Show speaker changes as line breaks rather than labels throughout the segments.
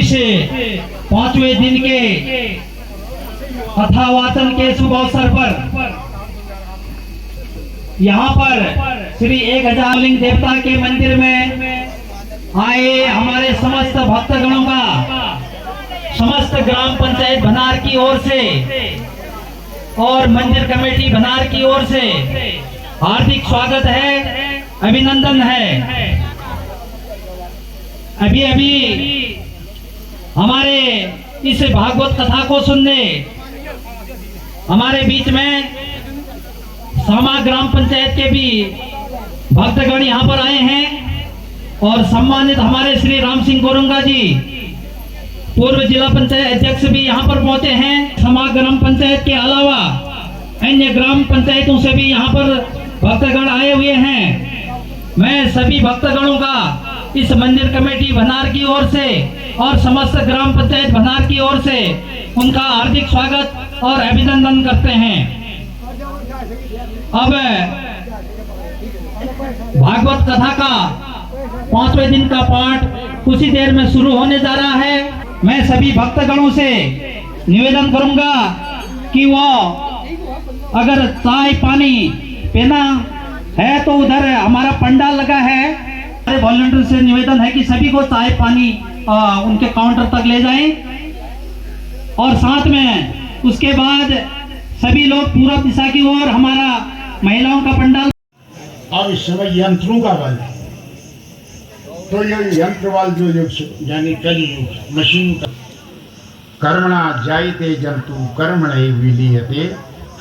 इस 5वें दिन के कथावाचन के शुभ अवसर पर यहाँ पर श्री 1000 लिंग देवता के मंदिर में आए हमारे समस्त भक्तगणों का समस्त ग्राम पंचायत भनार की ओर से और मंदिर कमेटी भनार की ओर से हार्दिक स्वागत है, अभिनंदन है। अभी अभी हमारे इस भागवत कथा को सुनने हमारे बीच में सामा ग्राम पंचायत के भी भक्तगण यहाँ पर आए हैं और सम्मानित हमारे श्री राम सिंह गोरंगा जी पूर्व जिला पंचायत अध्यक्ष भी यहाँ पर पहुंचे हैं। सामा ग्राम पंचायत के अलावा अन्य ग्राम पंचायतों से भी यहाँ पर भक्तगण आए हुए हैं। मैं सभी भक्तगणों का इस मंदिर कमेटी भनार की ओर से और समस्त ग्राम पंचायत भनार की ओर से उनका हार्दिक स्वागत और अभिनंदन करते हैं। अब भागवत कथा का 5वें दिन का पाठ कुछ ही देर में शुरू होने जा रहा है। मैं सभी भक्तगणों से निवेदन करूंगा कि वो अगर चाय पानी पीना है तो उधर हमारा पंडाल लगा है, हमारे वॉलंटियर से निवेदन है कि सभी को चाय पानी उनके काउंटर तक ले जाएं और साथ में उसके बाद सभी लोग पूरब दिशा की ओर हमारा महिलाओं का पंडाल।
और इस समय यंत्रों का बल है, तो ये यंत्र वाल जो युग यानी कलयुग मशीन का कर्मणा जायते जंतु कर्मणे विलीयते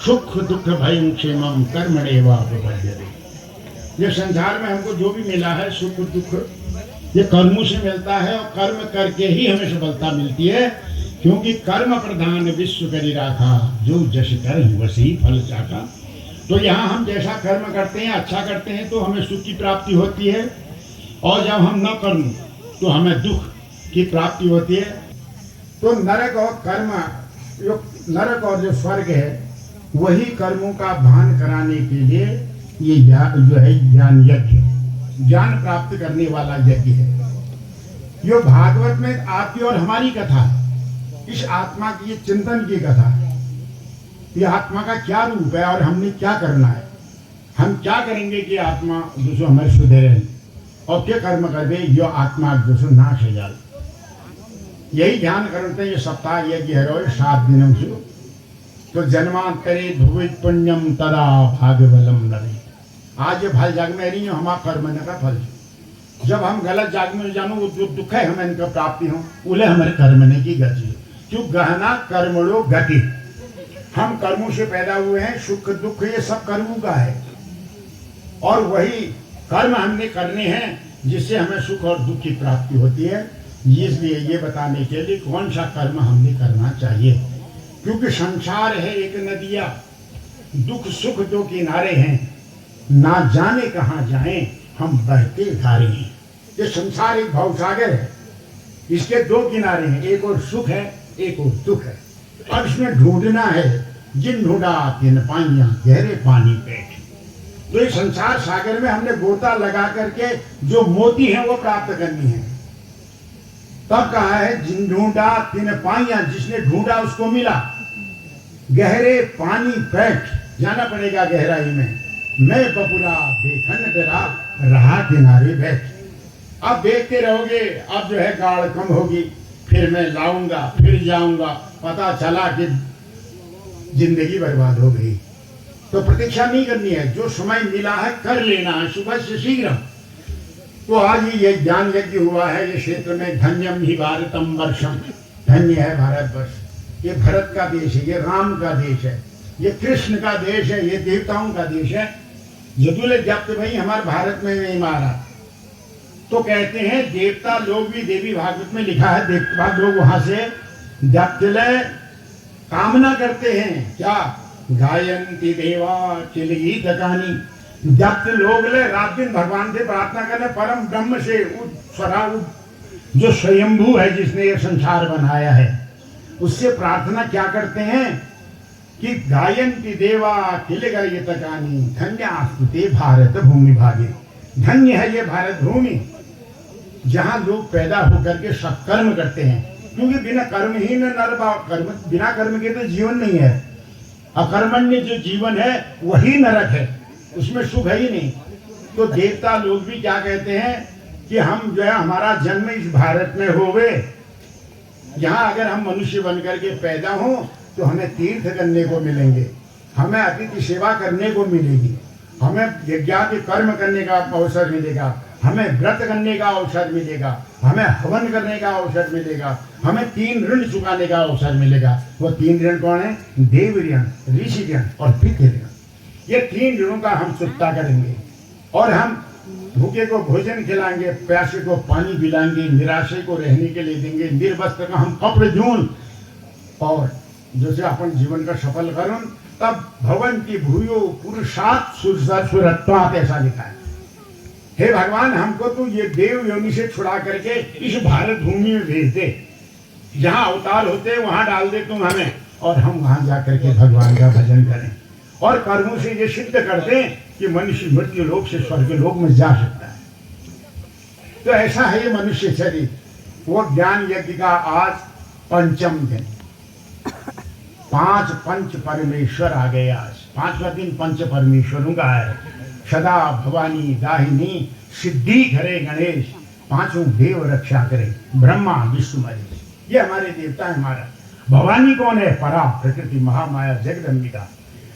सुख दुख भयं क्षेमं कर्मणेवापपद्यते। ये संसार में हमको जो भी मिला है सुख दुख ये कर्मों से मिलता है और कर्म करके ही हमें सफलता मिलती है, क्योंकि कर्म प्रधान विश्व करी राखा जो जश कर वसी फल चाखा। तो यहाँ हम जैसा कर्म करते हैं अच्छा करते हैं तो हमें सुख की प्राप्ति होती है और जब हम न कर्म तो हमें दुख की प्राप्ति होती है। तो नरक और कर्म जो नरक और जो स्वर्ग है वही कर्मों का भान कराने के लिए ये जो है ज्ञान यज्ञ, ज्ञान प्राप्त करने वाला यज्ञ है। जो भागवत में आपकी और हमारी कथा है, इस आत्मा की ये चिंतन की कथा है। ये आत्मा का क्या रूप है और हमने क्या करना है, हम क्या करेंगे कि आत्मा जो हमारे सुधरे और क्या कर्म कर दे जो आत्मा जो नाश हो जाए। यही ध्यान करते हैं। ये सप्ताह यज्ञ है 7 दिनों से। तो जन्मांतरे भुवि पुण्यम तदा भाग्यबलम नरे। आज ये फल जाग में नहीं हो हमारा कर्म का फल। जब हम गलत जाग में जानो वो जो दुख है हमें इनका प्राप्ति हो उन्हें हमारे कर्मने की गति। क्यों गहना कर्मणो गति, हम कर्मों से पैदा हुए हैं, सुख दुख ये सब कर्मों का है और वही कर्म हमने करने हैं जिससे हमें सुख और दुख की प्राप्ति होती है। इसलिए ये बताने के लिए कौन सा कर्म हमने करना चाहिए, क्योंकि संसार है एक नदिया, दुख सुख दो किनारे हैं, ना जाने कहाँ जाएं हम बहते धारे हैं। ये संसार एक भवसागर है, इसके 2 किनारे हैं, एक और सुख है एक और दुख है और इसमें ढूंढना है जिन ढूंढा तिन पाइयां गहरे पानी बैठे। तो इस संसार सागर में हमने गोता लगा करके जो मोती हैं वो प्राप्त करनी है। तब कहा है जिन ढूंढा तिन पाइयां, जिसने ढूंढा उसको मिला। गहरे पानी बैठ जाना पड़ेगा गहराई में। मैं बपुरा देखन तेरा रहा किनारे बैठ। अब देखते रहोगे, अब जो है गाढ़ कम होगी, फिर मैं लाऊंगा फिर जाऊंगा, पता चला कि जिंदगी बर्बाद हो गई। तो प्रतीक्षा नहीं करनी है, जो समय मिला है कर लेना है सुबह से शीघ्र। तो आज ही ये ज्ञान यज्ञ हुआ है ये क्षेत्र में। धन्यम ही भारतम वर्षम, धन्य है भारतवर्ष। ये भरत का देश है, ये राम का देश है, ये कृष्ण का देश है, ये देवताओं का देश है। यदुल जब्त भाई हमारे भारत में नहीं मारा तो कहते हैं देवता लोग भी, देवी भागवत में लिखा है, देवता लोग वहां से जप्तले कामना करते हैं। क्या गायंती देवा चिलगीत गानी। जप्त लोग ले रात दिन भगवान से प्रार्थना करने, परम ब्रह्म से जो स्वयंभू है जिसने ये संसार बनाया है उससे प्रार्थना क्या करते हैं कि गायंती देवा किलगीत गानी धन्यास्तुते भारत भूमि भागे। धन्य है ये भारत भूमि जहाँ लोग पैदा होकर के सत्कर्म करते हैं। क्योंकि बिना कर्महीन कर्म बिना कर्म के तो जीवन नहीं है। अकर्मण्य जो जीवन है वही नरक है, उसमें सुख है ही नहीं। तो देवता लोग भी क्या कहते हैं कि हम जो है हमारा जन्म इस भारत में होवे, यहाँ अगर हम मनुष्य बनकर के पैदा हों तो हमें तीर्थ करने को मिलेंगे, हमें अतिथि सेवा करने को मिलेगी, हमें यज्ञादि कर्म करने का अवसर मिलेगा, हमें व्रत करने का अवसर मिलेगा, हमें हवन करने का अवसर मिलेगा, हमें 3 ऋण चुकाने का अवसर मिलेगा। वो 3 ऋण कौन है? देव ऋण, ऋषि ऋण और पितृ ऋण। ये 3 ऋणों का हम चुकता करेंगे और हम भूखे को भोजन खिलाएंगे, प्यासे को पानी पिलाएंगे, निराशे को रहने के लिए देंगे, निर्वस्त्र का हम कपड़े धून, और जैसे अपन जीवन का सफल करूं तब भवन्ति भूयो पुरुषात् सुरत्वात् ऐसा लिखा है। हे भगवान, हमको तो ये देव योनि से छुड़ा करके इस भारत भूमि में भेज दे, जहाँ अवतार होते वहां डाल दे तुम हमें, और हम वहां जाकर के भगवान का भजन करें और कर्मों से ये सिद्ध कर दें कि मनुष्य मृत्यु लोक से स्वर्ग लोक में जा सकता है। तो ऐसा है ये मनुष्य शरीर। वो ज्ञान यज्ञ का आज 5वां दिन, 5 पंच परमेश्वर आ गए। आज 5वां दिन पंच परमेश्वरों का है। सदा भवानी दाहिनी सिद्धि करे गणेश, 5 देव रक्षा करे, ब्रह्मा विष्णु महेश। ये हमारे देवता है। हमारा भवानी कौन है? परा प्रकृति महामाया जगदम्बिका।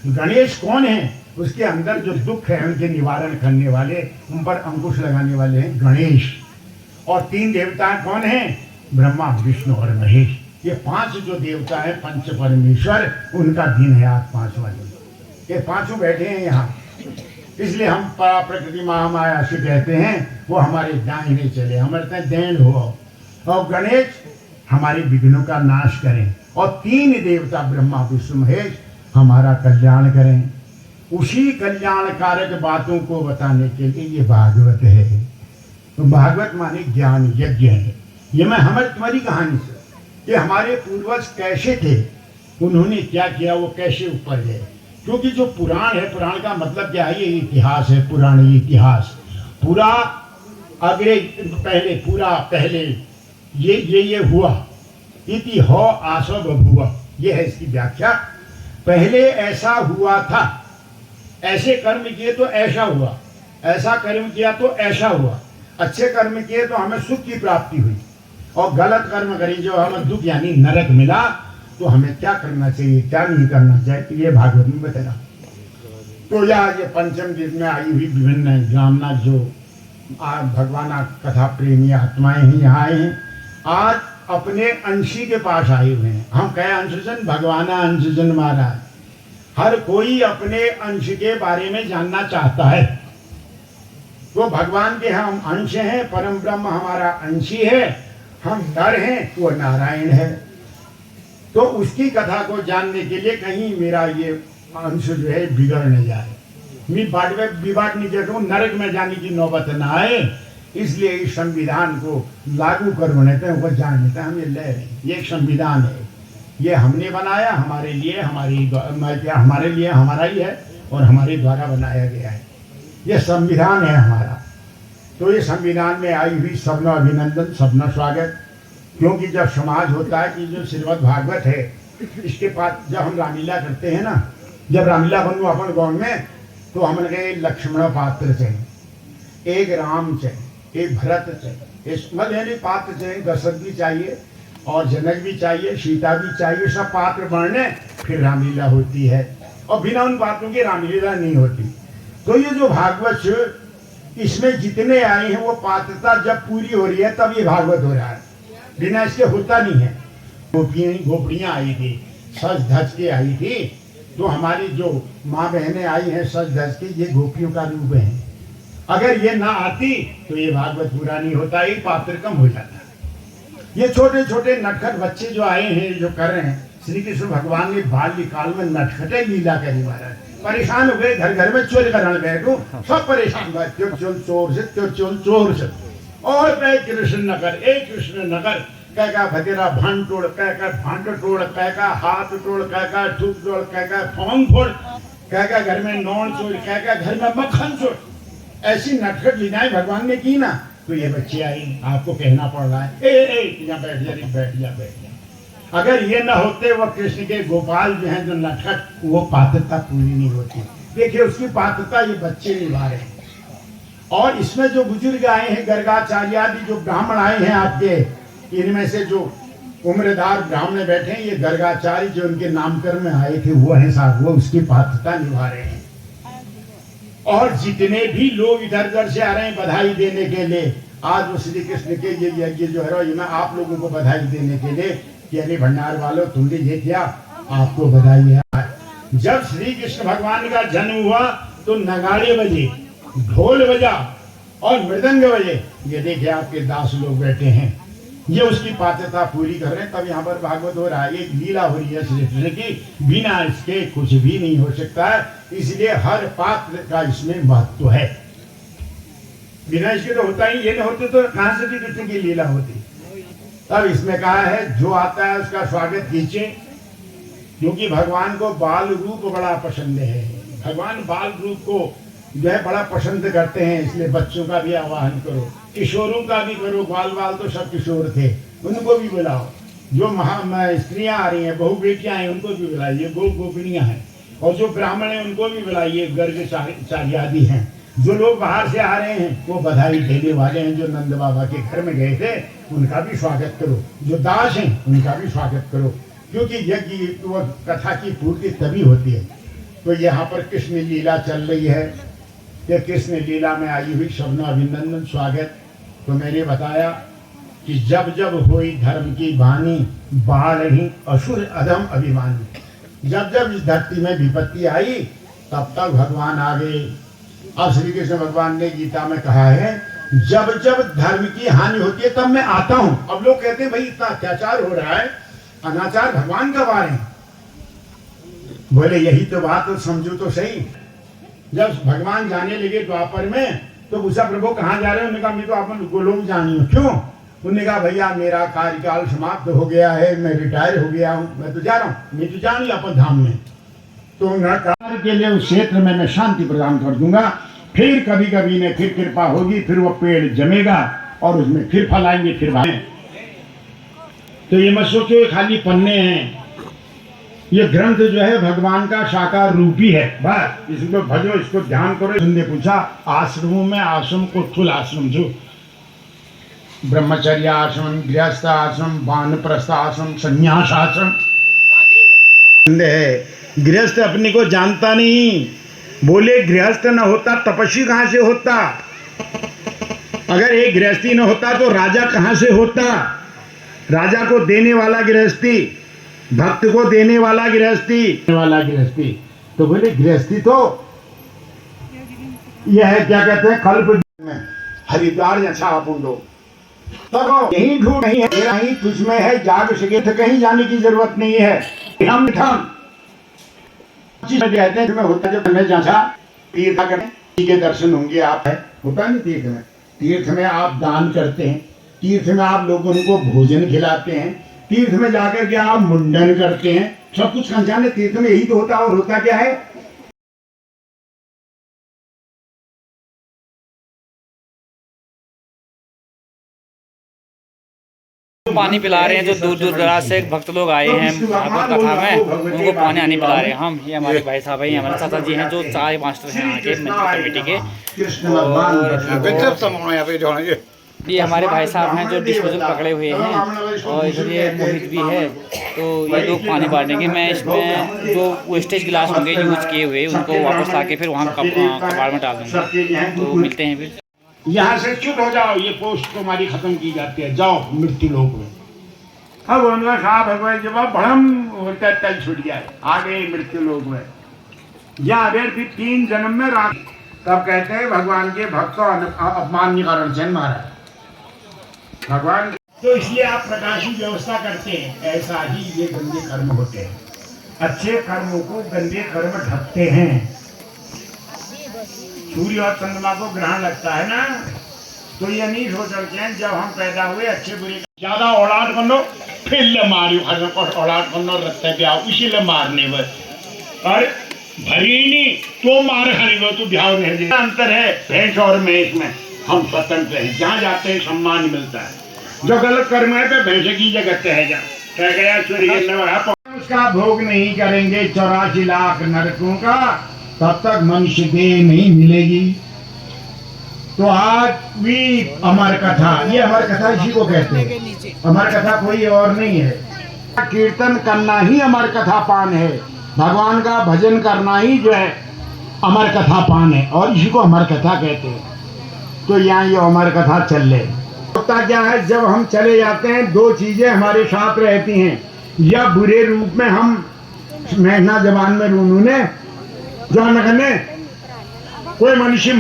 गणेश कौन है? उसके अंदर जो दुख है उनके निवारण करने वाले, उन पर अंकुश लगाने वाले हैं गणेश। और 3 देवता कौन हैं? ब्रह्मा विष्णु और महेश। ये 5 जो देवता है पंच परमेश्वर, उनका दिन है आज 5वां दिन। ये 5 बैठे हैं यहाँ, इसलिए हम परा प्रकृति महामाया से कहते हैं वो हमारे दाहिने चले, हमारे दैन हो। और गणेश हमारे विघ्नों का नाश करें, और 3 देवता ब्रह्मा विष्णु महेश हमारा कल्याण करें। उसी कल्याणकारक बातों को बताने के लिए ये भागवत है। तो भागवत माने ज्ञान यज्ञ है। ये मैं हमारी तुम्हारी कहानी से कि हमारे पूर्वज कैसे थे, उन्होंने क्या किया, वो कैसे ऊपर गए। क्योंकि जो पुराण है, पुराण का मतलब क्या है? ये इतिहास है। पुराण इतिहास पूरा अग्रे पहले, पूरा पहले ये हुआ। इति हो आसो बभुआ, ये है इसकी व्याख्या। पहले ऐसा हुआ था, ऐसे कर्म किए तो ऐसा हुआ, ऐसा कर्म किया तो ऐसा हुआ। अच्छे कर्म किए तो हमें सुख की प्राप्ति हुई, और गलत कर्म करी जो हमें दुख यानी नरक मिला। तो हमें क्या करना चाहिए, क्या नहीं करना चाहिए, ये भागवत में बताया। तो ये 5वें दिन में आई हुई विभिन्न ब्राह्मण जो भगवान कथा प्रेमी आत्माएं हैं यहाँ आए हैं। आज अपने अंशी के पास आए हुए हैं। हम कहे अंशजन भगवान अंशजन महाराज, हर कोई अपने अंश के बारे में जानना चाहता है। वो भगवान के हम अंश हैं, परम ब्रह्म हमारा अंशी है, हम नर हैं, वो नारायण है। तो उसकी कथा को जानने के लिए कहीं मेरा ये अंश जो है बिगड़ न जाए, मैं विवाद नहीं देता हूँ, नरक में जाने की नौबत न आए, इसलिए इस संविधान को लागू कर लेते हैं, वो जान लेते हैं। हम ये ले रहे हैं, ये एक संविधान है, ये हमने बनाया, हमारे लिए, हमारे लिए हमारा ही है और हमारे द्वारा बनाया गया है। ये संविधान है हमारा। तो ये संविधान में आई हुई सबना अभिनंदन, सबना स्वागत। क्योंकि जब समाज होता है कि जो श्रीमद् भागवत है, इसके पास जब हम रामलीला करते हैं ना, जब रामलीला बनू अपन गाँव में, तो हमने कहे लक्ष्मण पात्र चाहिए, एक राम चाहिए, एक भरत चाहिए, एक यानी पात्र चाहिए, दशरथ भी चाहिए और जनक भी चाहिए, सीता भी चाहिए, सब पात्र बनने फिर रामलीला होती है। और बिना उन पात्रों की रामलीला नहीं होती। तो ये जो भागवत इसमें जितने आए हैं वो पात्रता जब पूरी हो रही है तब ये भागवत हो रहा है, बिना इसके होता नहीं है। गोपियाँ आई थी, सज धज के आई थी। तो हमारी जो माँ बहनें आई हैं सज धज के, ये गोपियों का रूप है। अगर ये ना आती तो ये भागवत पूरा नहीं होता, एक पात्र कम हो जाता। ये छोटे छोटे नटखट बच्चे जो आए हैं, जो कर रहे हैं, श्री कृष्ण भगवान ने बाल्यकाल में नटखटे लीला करी महाराज। परेशान हो गए, घर घर में चोर करने बैठो, सब परेशान हुए, त्यो चोर से, त्यो चोर से। और कह कृष्ण नगर, एक कृष्ण नगर, कह का भतेरा भान तोड़, कह का भांड तोड़, कह का हाथ तोड़, कह का ठूक तोड़, कह का फोन फोड़, कह का घर में नौन चोर, कह का घर में मक्खन चोर। ऐसी नटखट लीलाएं भगवान ने की ना। तो ये बच्चे आई, आपको कहना पड़ रहा है ए यहाँ बैठ जा, बैठ जा बैठ जा। अगर ये न होते वो कृष्ण के गोपाल जो हैं जो नटखट, वो पात्रता पूरी नहीं होती। देखिए उसकी पात्रता ये बच्चे निभा रहे हैं। और इसमें जो बुजुर्ग आए हैं, गर्गाचार्य आदि जो ब्राह्मण आए हैं आपके, इनमें से जो उम्रदार ब्राह्मण बैठे हैं, ये गर्गाचार्य जो उनके नामकरण में आए थे वो हैं साहब, वो उसकी पात्रता निभा रहे हैं। और जितने भी लोग इधर उधर से आ रहे हैं बधाई देने के लिए, आज वो श्री कृष्ण के ये यज्ञ जो है मैं आप लोगों को बधाई देने के लिए कि अरे भंडार वालों तुमने ये किया, आपको बधाई है। जब श्री कृष्ण भगवान का जन्म हुआ तो नगाड़े बजे, ढोल बजा और मृदंग बजे। ये देखिए आपके दास लोग बैठे हैं, ये उसकी पात्रता पूरी कर रहे हैं। तब यहाँ पर भागवत हो रहा है, एक लीला हो रही है श्री कृष्ण की, बिना इसके कुछ भी नहीं हो सकता है। इसलिए हर पात्र का इसमें महत्व है, बिना इसके तो होता ही, ये न होते तो कहां से भी कृष्ण की लीला होती। तब इसमें कहा है जो आता है उसका स्वागत कीजिए, क्योंकि भगवान को बाल रूप बड़ा पसंद है। भगवान बाल रूप को जो है बड़ा पसंद करते हैं, इसलिए बच्चों का भी आवाहन करो, किशोरों का भी करो। बाल बाल तो सब किशोर थे, उनको भी बुलाओ। जो स्त्रियां आ रही हैं, बहु बेटियां हैं, उनको भी बुलाइए, गोपिनियां हैं। और जो ब्राह्मण हैं उनको भी बुलाइए, गर्ग आदि हैं। जो लोग बाहर से आ रहे हैं वो बधाई देने वाले हैं, जो नंद बाबा के घर में गए थे उनका भी स्वागत करो। जो दास हैं उनका भी स्वागत करो, क्योंकि यज्ञ कथा की पूर्ति तभी होती है। तो यहाँ पर कृष्ण लीला चल रही है, कि कृष्ण लीला में आई हुई सबना अभिनंदन स्वागत। तो मैंने बताया कि जब जब हुई धर्म की वाणी, बाढ़ ही असुर अधम अभिमानी। जब जब इस धरती में विपत्ति आई तब तक भगवान आ गए। अब श्री कृष्ण भगवान ने गीता में कहा है, जब जब धर्म की हानि होती है तब मैं आता हूँ। अब लोग कहते हैं भाई इतना अत्याचार हो रहा है, अनाचार भगवान कब आ रहे हैं? बोले यही तो बात, तो समझो तो सही। जब भगवान जाने लगे द्वापर में तो पूछा प्रभु कहाँ जा रहे हो? उन्होंने कहा मैं तो आप गोलोक जानी हूँ। क्यों? उन्होंने कहा भैया मेरा कार्यकाल समाप्त हो गया है, मैं रिटायर हो गया हूँ, मैं तो जा रहा हूँ, मैं तो जानी अपन धाम में। तो कार्य के लिए उस क्षेत्र में मैं शांति प्रदान कर दूंगा, फिर कभी कभी ने फिर कृपा होगी, फिर वो पेड़ जमेगा और उसमें फिर फल आएंगे, फिर भाई। तो ये मत सोचो ये खाली पन्ने हैं, ये ग्रंथ जो है भगवान का साकार रूपी है। बस इसको भजो, इसको ध्यान करो। उन्होंने पूछा आश्रमों में आश्रम को थुल आश्रम जो ब्रह्मचर्य आश्रम, गृहस्थ आश्रम, वानप्रस्थ आश्रम, संन्यास आश्रम है। गृहस्थ अपने को जानता नहीं, बोले गृहस्थ न होता तपस्वी कहां से होता? अगर एक गृहस्थी न होता तो राजा कहां से होता? राजा को देने वाला गृहस्थी, भक्त को देने वाला गृहस्थी। तो बोले गृहस्थी तो यह है, क्या कहते हैं, कल्प में हरिद्वार जैसा पुंडो। तब यही ढूंढ नहीं है, यही तुझमें है, जाग सके तो कहीं जाने की जरूरत नहीं है। हम कहते हैं तुम्हें होता जब मैं जैसा तीर्थ करें के दर्शन होंगे, आप है होता नहीं तीर्थ में। तीर्थ में आप दान करते हैं, तीर्थ में आप लोगों को भोजन खिलाते हैं, तीर्थ में जाकर के आप मुंडन करते हैं, सब कुछ जाने तीर्थ में यही तो होता है। और होता क्या है?
पानी पिला रहे हैं। जो दूर दूर दराज से भक्त लोग आए हैं भागवत कथा में, उनको पानी आने पिला रहे हैं। हम ये हमारे भाई साहब हैं, हमारे चाचा जी हैं जो चाय मास्टर हैं आगे कमेटी के। और ये हमारे भाई साहब हैं जो डिस्पोजल पकड़े हुए हैं, और इधर ये मोहित भी है। तो ये लोग पानी बांटेंगे। मैं इसमें जो वेस्टेज गिलास होंगे यूज किए हुए उनको वापस लाके फिर वहाँ कबाड़ में डाल दूँगा। तो मिलते हैं फिर।
यहाँ से चुप हो जाओ, ये पोस्ट तुम्हारी खत्म की जाती है, जाओ मृत्यु लोक में। अब उनका कहा भगवान जब भड़म होता तल छूट जाए, आ गए मृत्यु लोक में। यहाँ अगर फिर 3 जन्म में रात, तब कहते हैं भगवान के भक्त को अपमान कारण से मारा भगवान। तो इसलिए आप प्रकाश की व्यवस्था करते हैं, ऐसा ही ये गंदे कर्म होते हैं। अच्छे कर्मों को गंदे कर्म ढकते हैं। सूर्य और चंद्रमा को ग्रहण लगता है ना, तो ये नहीं सोच सकते हैं जब हम पैदा हुए अच्छे बुरे ज्यादा औलाद बनो फिर ले मारियो, औलाद बनो रखते पे आओ इसीलिए मारने बस। और भरीनी तो मार खाने वो तो ध्यान नहीं देता। अंतर है भैंस और मेष में। हम स्वतंत्र हैं, जहाँ जाते हैं सम्मान मिलता है। जो गलत कर्म है तो भैंसे की जगह है जा कह गया सूर्य उसका भोग नहीं करेंगे 84 लाख नरकों का, तब तक मनुष्य देह नहीं मिलेगी। तो आज भी अमर कथा, ये अमर कथा इसी को कहते हैं, अमर कथा कोई और नहीं है। कीर्तन करना ही अमर कथा पान है, भगवान का भजन करना ही जो है अमर कथा पान है, और इसी को अमर कथा कहते हैं। तो यहाँ ये अमर कथा चल रहे होता क्या है, जब हम चले जाते हैं दो चीजें हमारे साथ रहती हैं, या बुरे रूप में हम मेहना जबान में रूने जो न कोई मनुष्य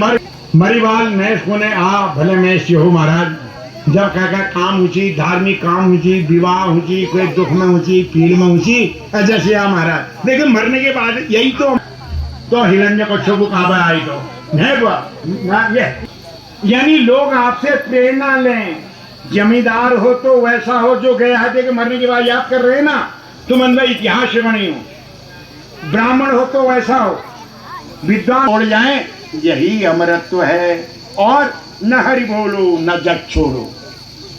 मरीवाल मैस कोने आ भले मैस हो महाराज, जब कह काम ऊंची धार्मिक काम ऊंची विवाह ऊंची कोई दुख में ऊंची पीड़ में ऊंची जैसे आ महाराज। लेकिन मरने के बाद यही तो हिरण्य कच्छप को काबा आई तो नहीं ये, यानी लोग आपसे प्रेरणा लें। जमींदार हो तो वैसा हो जो गया है देख मरने के बाद याद कर रहे हैं ना, तुम अंदर इतिहास बनी हो। ब्राह्मण हो तो वैसा हो, विद्वान छोड़ जाए, यही अमरत्व है। और न हरि बोलो न जग छोड़ो,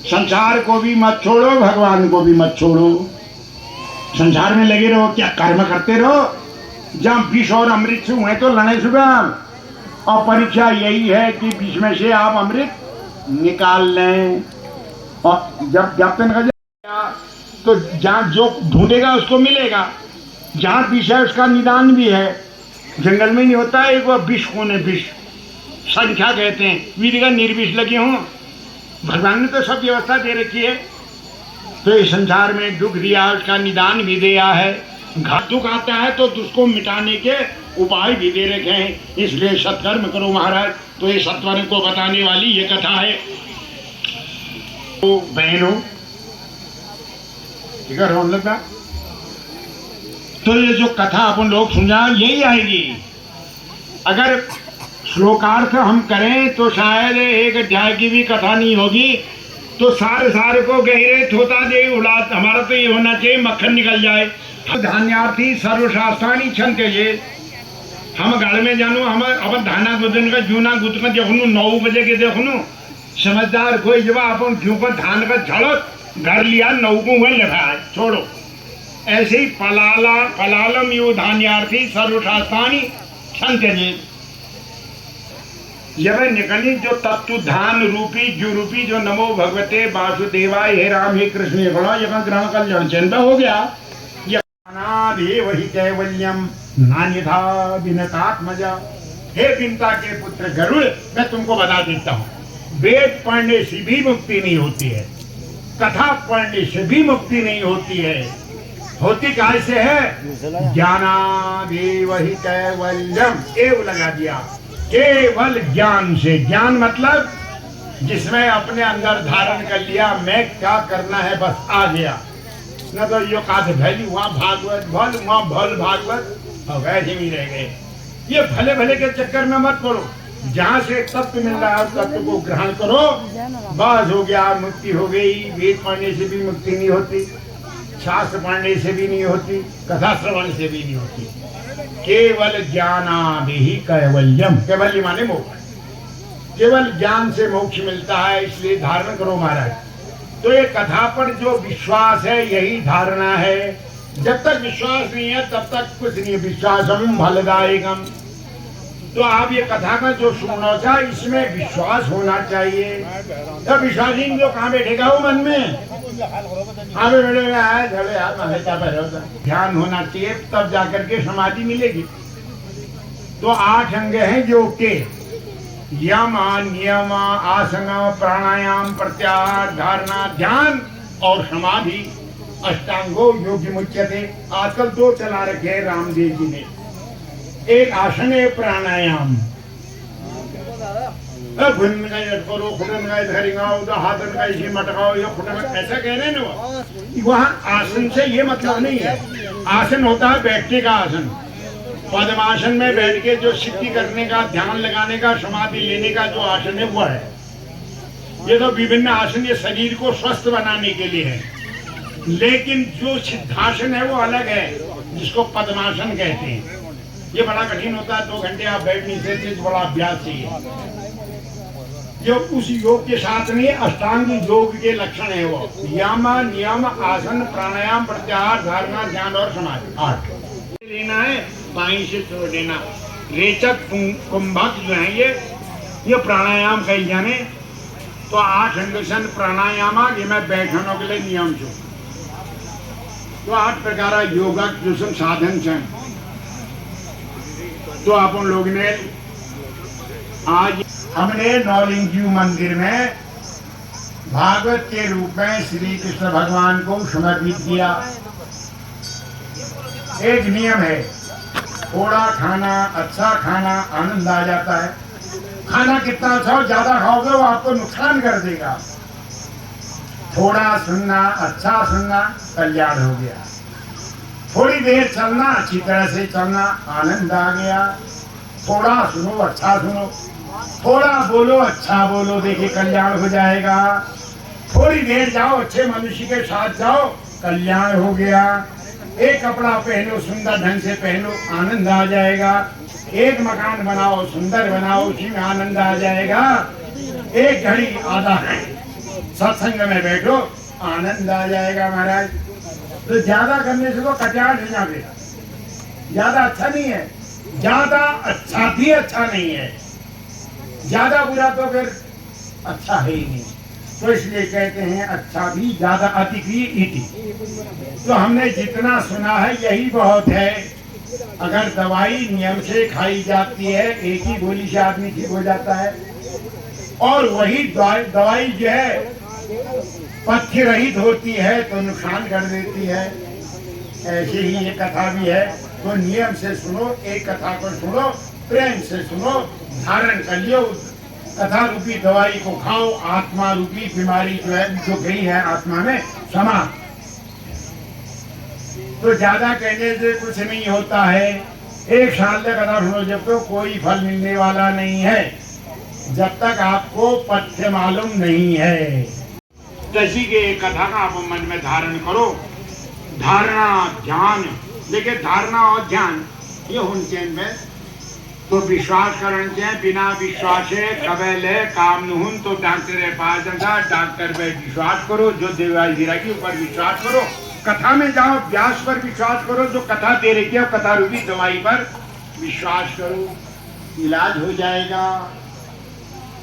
संसार को भी मत छोड़ो, भगवान को भी मत छोड़ो। संसार में लगे रहो, क्या कर्म करते रहो, जहाँ विष और अमृत से हुए तो लड़े सुगम। और परीक्षा यही है कि विष में से आप अमृत निकाल लें, और जब तक तो जहाँ जो ढूंढेगा उसको मिलेगा। जहाँ विष है उसका निदान भी है, जंगल में नहीं होता है। एक वो विष कौन है, विष संख्या कहते हैं, वीर का निर्विष लगे हों। भगवान ने तो सब व्यवस्था दे रखी है। तो इस संसार में दुख दिया, उसका निदान भी दिया है। दुख आता है तो उसको मिटाने के उपाय भी दे रखे हैं, इसलिए सत्कर्म करो महाराज। तो ये सत्कर्म को बताने वाली ये कथा है। तो बहनों ठीक है, रोन लगा। तो ये जो कथा अपन लोग सुना यही आएगी। अगर श्लोकार्थ हम करें तो शायद एक अध्याय की भी कथा नहीं होगी। तो सारे को गहरे थोता दे उलाद, हमारा तो ये होना चाहिए मक्खन निकल जाए। धान्यार्थी सर्वशास्त्राणी छन के हम गढ़ में जानू, हम अपन धाना गुदन का जूना गुद का देखू 9 बजे के देखू समझदार कोई जब अपन क्यों पर धान का झड़क घर लिया 9 को हुए लिखा है छोड़ो। ऐसे ही पलालम यू धान्यार्थी सर्वशास्त्राणी छन के जब निकली जो तत्व धान रूपी जो रूपी जो नमो भगवते वासुदेवाय हे राम हे कृष्ण यहाँ ग्रहण कल्याण चंदा हो गया। वही कैवल्यम नान्यथा विनतात्मजा। हे विनता के पुत्र गरुड़, मैं तुमको बता देता हूँ, वेद पढ़ने से भी मुक्ति नहीं होती है, कथा पढ़ने से भी मुक्ति नहीं होती है। होती कहाँ से है? ज्ञानादेव ही कैवल्यम, एव लगा दिया, केवल ज्ञान से। ज्ञान मतलब जिसमें अपने अंदर धारण कर लिया मैं क्या करना है, बस आ गया। न तो यो कहा भैली वहाँ भागवत भल वहाँ भल भागवत और वैसे भी रह गए। ये भले भले के चक्कर में मत पड़ो, जहाँ से तत्व मिल रहा है तत्व को ग्रहण करो, बस हो गया, मुक्ति हो गई। वेद पढ़ने से भी मुक्ति नहीं होती, शास्त्र पढ़ने से भी नहीं होती, कथा श्रवण से भी नहीं होती। केवल ज्ञानादिहि कैवल्यम, कैवल्य माने मोक्ष, केवल ज्ञान से मोक्ष मिलता है, इसलिए धारण करो महाराज। तो ये कथा पर जो विश्वास है यही धारणा है। जब तक विश्वास नहीं है तब तक कुछ नहीं है। विश्वासम फलदायकम। तो आप ये कथा का जो सुनना चाहे इसमें विश्वास होना चाहिए। तो विश्वास ही जो कहाँ बैठेगा वो मन में, हाँ ध्यान होना चाहिए, तब जाकर के समाधि मिलेगी। तो 8 अंग हैं योग के, यम नियम आसन प्राणायाम प्रत्याहार धारणा ध्यान और समाधि, अष्टांगो योग्य मुच्यते। आजकल 2 चला रखे हैं रामदेव जी ने, एक आसन है प्राणायाम, ऐसा कह रहे हैं ना। वहाँ आसन से ये मतलब नहीं है, आसन होता है बैठने का आसन। पद्मासन में बैठ के जो सिद्धि करने का, ध्यान लगाने का, समाधि लेने का जो आसन है वो है। ये तो विभिन्न आसन ये शरीर को स्वस्थ बनाने के लिए है, लेकिन जो सिद्धासन है वो अलग है, जिसको पद्मासन कहते हैं। ये बड़ा कठिन होता है, 2 घंटे आप बैठ नहीं सकते, बड़ा अभ्यास चाहिए। जो उस योग के साथ नहीं, अष्टांग योग के लक्षण है वो यम नियम आसन प्राणायाम प्रत्याहार धारणा ध्यान और समाधि 8 लेना है, बाई से छोड़ देना। रेचक कुंभक जो है ये प्राणायाम कही जाने तो 8 अंगसन प्राणायाम ये मैं बैठने के लिए नियम छू तो 8 प्रकार योगा जो साधन छे। तो अपन लोग ने आज हमने नौलिंगजी मंदिर में भागवत के रूप में श्री कृष्ण भगवान को समर्पित किया। एक नियम है, थोड़ा खाना, अच्छा खाना, आनंद आ जाता है। खाना कितना अच्छा हो, ज्यादा खाओगे वो आपको नुकसान कर देगा। थोड़ा सुनना, अच्छा सुनना, कल्याण हो गया। थोड़ी देर चलना, अच्छी तरह से चलना, आनंद आ गया। थोड़ा सुनो, अच्छा सुनो, थोड़ा बोलो, अच्छा बोलो, देखिए कल्याण हो जाएगा। थोड़ी देर जाओ, अच्छे मनुष्य के साथ जाओ, कल्याण हो गया। एक कपड़ा पहनो, सुंदर ढंग से पहनो, आनंद आ जाएगा। एक मकान बनाओ, सुंदर बनाओ, उसी में आनंद आ जाएगा। एक घड़ी आधा सत्संग में बैठो, आनंद आ जाएगा महाराज। तो ज्यादा करने से तो कल्याण हो जाएगा। ज्यादा अच्छा नहीं है, ज्यादा अच्छा भी अच्छा नहीं है, ज्यादा बुरा तो फिर अच्छा है ही नहीं। तो इसलिए कहते हैं अच्छा भी ज्यादा अधिक ही इति। तो हमने जितना सुना है यही बहुत है। अगर दवाई नियम से खाई जाती है, एक ही गोली से आदमी ठीक हो जाता है, और वही दवाई जो है पथ्य रहित होती है तो नुकसान कर देती है। ऐसे ही ये कथा भी है। तो नियम से सुनो, एक कथा को सुनो, प्रेम से सुनो, धारण कर लियो, कथा रूपी दवाई को खाओ, आत्मा रूपी बीमारी जो है जो गई है आत्मा में समाप्त। तो ज्यादा कहने से कुछ नहीं होता है। एक साल तक कथा सुनो, जब तो कोई फल मिलने वाला नहीं है, जब तक आपको पथ्य मालूम नहीं है। तैसी के कथा का आप मन में धारण करो। धारणा ध्यान, देखिए धारणा और ध्यान ये होने में तो विश्वास करने चाहिए। बिना विश्वास कबल है काम नुहुन तो डॉक्टर के पास जाता, डॉक्टर पे विश्वास करो, जो दवाई दे रही ऊपर विश्वास करो। कथा में जाओ, व्यास पर विश्वास करो, जो कथा दे रही है कथा रूपी दवाई पर विश्वास करो, इलाज हो जाएगा।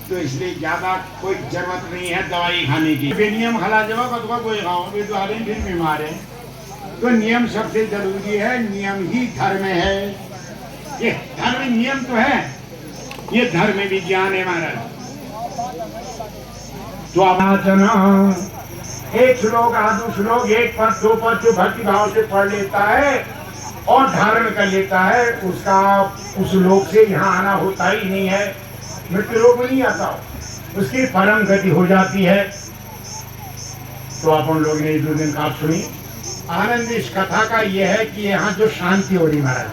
तो इसलिए ज्यादा कोई जरूरत नहीं है दवाई खाने की। बेनियम खला जवाब अथवा कोई खाओ, वे तो आदमी फिर बीमार है। तो नियम सबसे जरूरी है, नियम ही धर्म है। ये धर्म नियम तो है, ये धर्म विज्ञान है महाराज। तो आचना एक श्लोक आधु श्लोक, एक पद दो पद जो भक्ति भाव से पढ़ लेता है और धारण कर लेता है, उसका उस लोक से यहाँ आना होता ही नहीं है, मृत्यु लोक में नहीं आता, उसकी परम गति हो जाती है। तो अपन लोग ने 2 दिन का सुनी। आनंद इस कथा का यह है कि यहाँ जो शांति हो रही महाराज,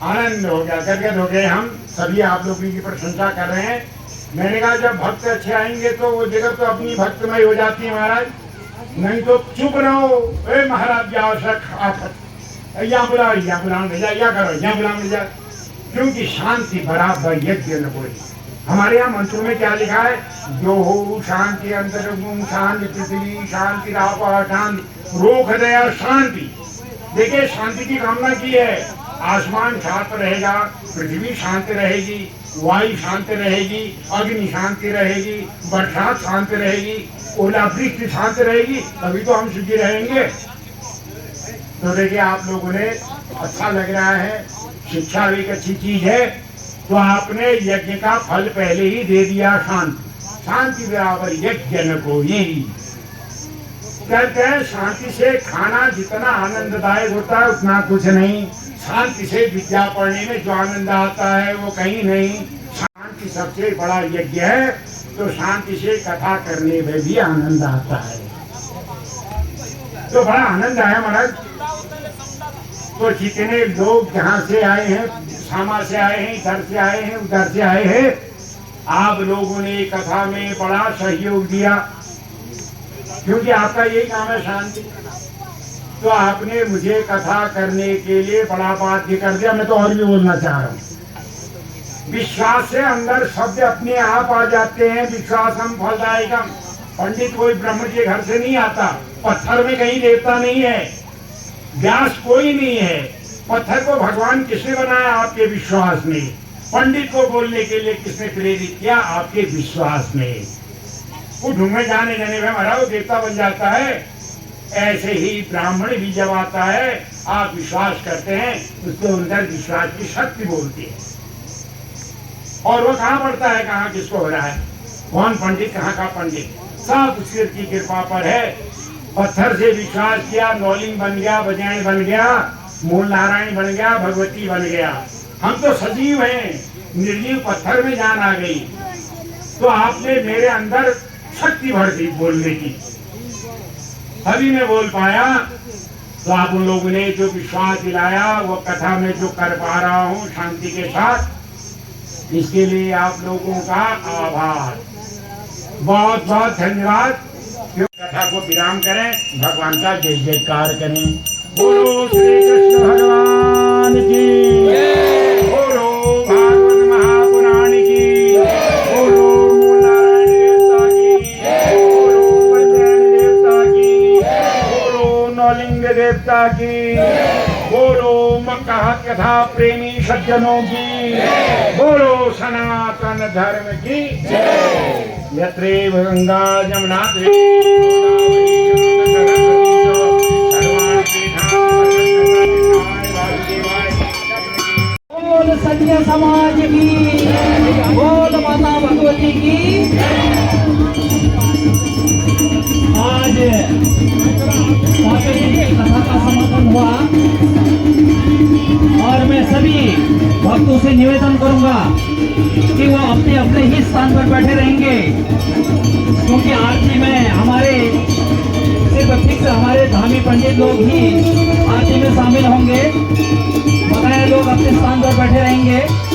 आनंद हो गया, गदगद हो गए। हम सभी आप लोगों की प्रशंसा कर रहे हैं। मैंने कहा जब भक्त अच्छे आएंगे तो वो जगह तो अपनी भक्तमय हो जाती है महाराज। नहीं तो चुप रहो, ए महाराज आवश्यक आफत या बुलाओ भेजा, या करो या बुलाओ भेजा, क्योंकि शांति बराबर यज्ञ न कोई। हमारे यहाँ मंत्रों में क्या लिखा है, जो हो शांति अंतर शांति पृथ्वी शांति रापा शांति रोक दया शांति। देखिए शांति की कामना की है। आसमान शांत रहेगा, पृथ्वी शांत रहेगी, वायु शांत रहेगी, अग्नि शांति रहेगी, बरसात शांत रहेगी, ओलावृष्टि शांत रहेगी, तभी तो हम सुखी रहेंगे। तो देखिए आप लोगों ने अच्छा लग रहा है, शिक्षा भी एक अच्छी चीज है। तो आपने यज्ञ का फल पहले ही दे दिया, शांति। शांति बराबर यज्ञ न कोई। कहते हैं शांति से खाना जितना आनंददायक होता है उतना कुछ नहीं। शांति से विद्या पढ़ने में जो आनंद आता है वो कहीं नहीं। शांति सबसे बड़ा यज्ञ है। तो शांति से कथा करने में भी आनंद आता है। तो बड़ा आनंद आया महाराज। तो जितने लोग जहाँ से आए हैं, सामा से आए हैं, इधर से आए हैं, उधर से आए हैं, आप लोगों ने कथा में बड़ा सहयोग दिया, क्योंकि आपका यही काम है शांति। तो आपने मुझे कथा करने के लिए बड़ा बाध्य कर दिया। मैं तो और भी बोलना चाह रहा हूँ, विश्वास से अंदर शब्द अपने आप आ जाते हैं। विश्वासम फलदायकम। पंडित कोई ब्रह्म के घर से नहीं आता, पत्थर में कहीं देवता नहीं है, व्यास कोई नहीं है। पत्थर को भगवान किसने बनाया? आपके विश्वास ने। पंडित को बोलने के लिए किसने प्रेरित किया? आपके विश्वास ने। वो ढूंढे जाने जाने में हमारा वो देवता बन जाता है। ऐसे ही ब्राह्मण भी जब आता है, आप विश्वास करते हैं, उसके अंदर विश्वास की शक्ति बोलती है। और वो कहाँ पड़ता है, कहाँ किसको हो रहा है, कौन पंडित, कहाँ का पंडित, सब ईश्वर की कृपा पर है। पत्थर से विश्वास किया, नौलिंग बन गया, बजाय बन गया, मूल नारायण बन गया, भगवती बन गया। हम तो सजीव हैं, निर्जीव पत्थर में जान आ गई। तो आपने मेरे अंदर शक्ति भर दी बोलने की, अभी मैं बोल पाया। तो आप उन लोगों ने जो विश्वास दिलाया, वो कथा में जो कर पा रहा हूँ शांति के साथ, इसके लिए आप लोगों का आभार, बहुत बहुत धन्यवाद। कथा को विराम करें, भगवान का जय जयकार करें। बोलो श्री कृष्ण भगवान की, बोलो भागवत महापुराण की, बोलो मूल नारायण देवता की, बोलो बजरंग देवता की, बोलो नौलिंग देवता की, बोलो मक्का कथा प्रेमी सज्जनों की, बोलो सनातन धर्म की जय। यत्रेव गंगा जमुना
बोल सत्य समाज की, बोल माता भगवती की। आज साकेत की कथा का समापन हुआ और मैं सभी भक्तों से निवेदन करूंगा कि वो अपने अपने ही स्थान पर बैठे रहेंगे, क्योंकि आरती में हमारे सिर्फ फिक्स हमारे धामी पंडित लोग ही आरती में शामिल होंगे। बकाया लोग अपने स्थान पर बैठे रहेंगे।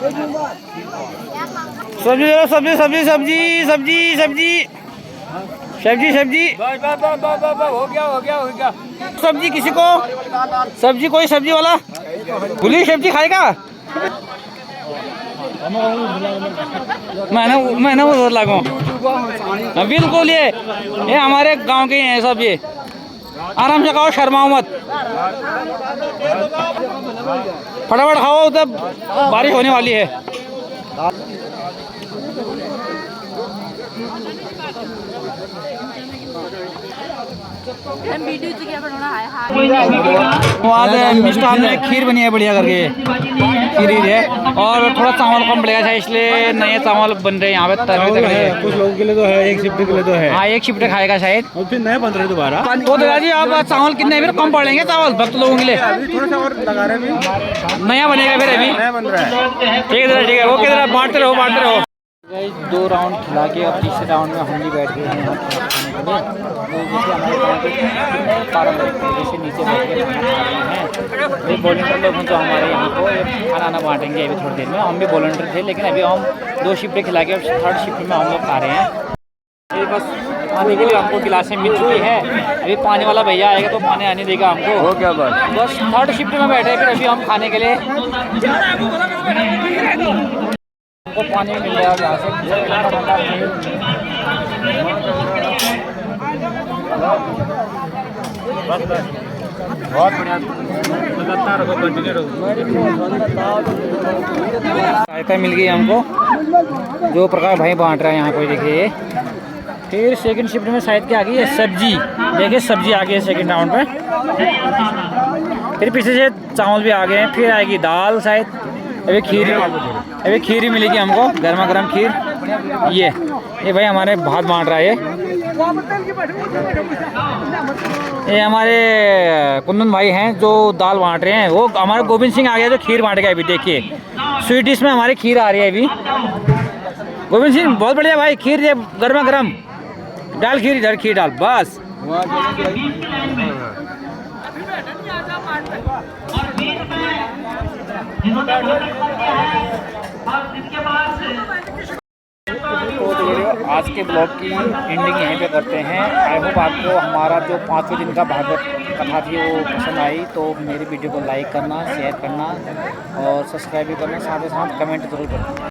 सब्जी सब्जी सब्जी सब्जी सब्जी सब्जी सब्जी सब्जी हो गया सब्जी किसी को सब्जी कोई सब्जी वाला भुली सब्जी खाएगा मैंने वो लागू बिल्कुल ये हमारे गांव के हैं सब ये आराम से खाओ शर्माओ मत फटाफट खाओ तब बारिश होने वाली है वहाँ मिष्ठान में खीर बनी है बढ़िया करके खीर है और थोड़ा चावल कम पड़ेगा था इसलिए नए चावल बन रहे हैं यहाँ पे तवे
कुछ लोगों के लिए तो है, एक शिफ्ट के लिए तो है।
हाँ एक शिफ्ट खाएगा शायद
और फिर नए बन रहे दोबारा।
तो दादाजी आप चावल कितने फिर कम पड़ेंगे चावल भक्त लोगों के लिए
थोड़ा सा और लगा रहे हैं
नया बनेगा फिर अभी
नया बन रहा है।
ठीक है वो किधर बांटते रहो 2 राउंड खिला के अब तीसरे राउंड में हम भी बैठ गए हैं यहाँ खाने के लिए जैसे नीचे बैठ के खाना खा रहे हैं ये वॉलंटियर लोग हैं जो हमारे यहाँ को खाना बांटेंगे अभी थोड़ी देर में हम भी वॉलंटियर थे लेकिन अभी हम 2 शिफ्टें खिला के अब 3rd शिफ्ट में हम लोग खा रहे हैं ये बस पानी के लिए हमको गिलासें मिल चुकी है अभी पानी वाला भैया आएगा तो पानी आने देगा हमको हो क्या बस 3rd शिफ्ट में बैठे फिर अभी हम खाने के लिए हमको पानी मिल रहा है यहाँ से
बहुत बढ़िया लगातार कंटिन्यू
सहायता मिल गई हमको जो प्रकार भाई बांट रहा है यहाँ पे देखिए फिर 2nd शिफ्ट में शायद क्या आ गई है सब्जी देखिए सब्जी आ गई है 2nd राउंड में फिर पीछे से चावल भी आ गए हैं फिर आएगी दाल शायद अभी खीर ही मिलेगी हमको गर्मा गर्म खीर ये भाई हमारे भात बांट रहा है ये हमारे कुंदन भाई हैं जो दाल बांट रहे हैं वो हमारे गोविंद सिंह आ गया जो खीर बांट गया अभी देखिए स्वीट डिश में हमारी खीर आ रही है अभी गोविंद सिंह बहुत बढ़िया भाई खीर ये गर्मा गर्म डाल खीर इधर खीर डाल बस आज के ब्लॉग की एंडिंग यहीं पे करते हैं आई होप आपको हमारा जो 5वें दिन का भागवत कथा थी वो पसंद आई तो मेरी वीडियो को लाइक करना शेयर करना और सब्सक्राइब भी करना साथ ही साथ कमेंट जरूर करना।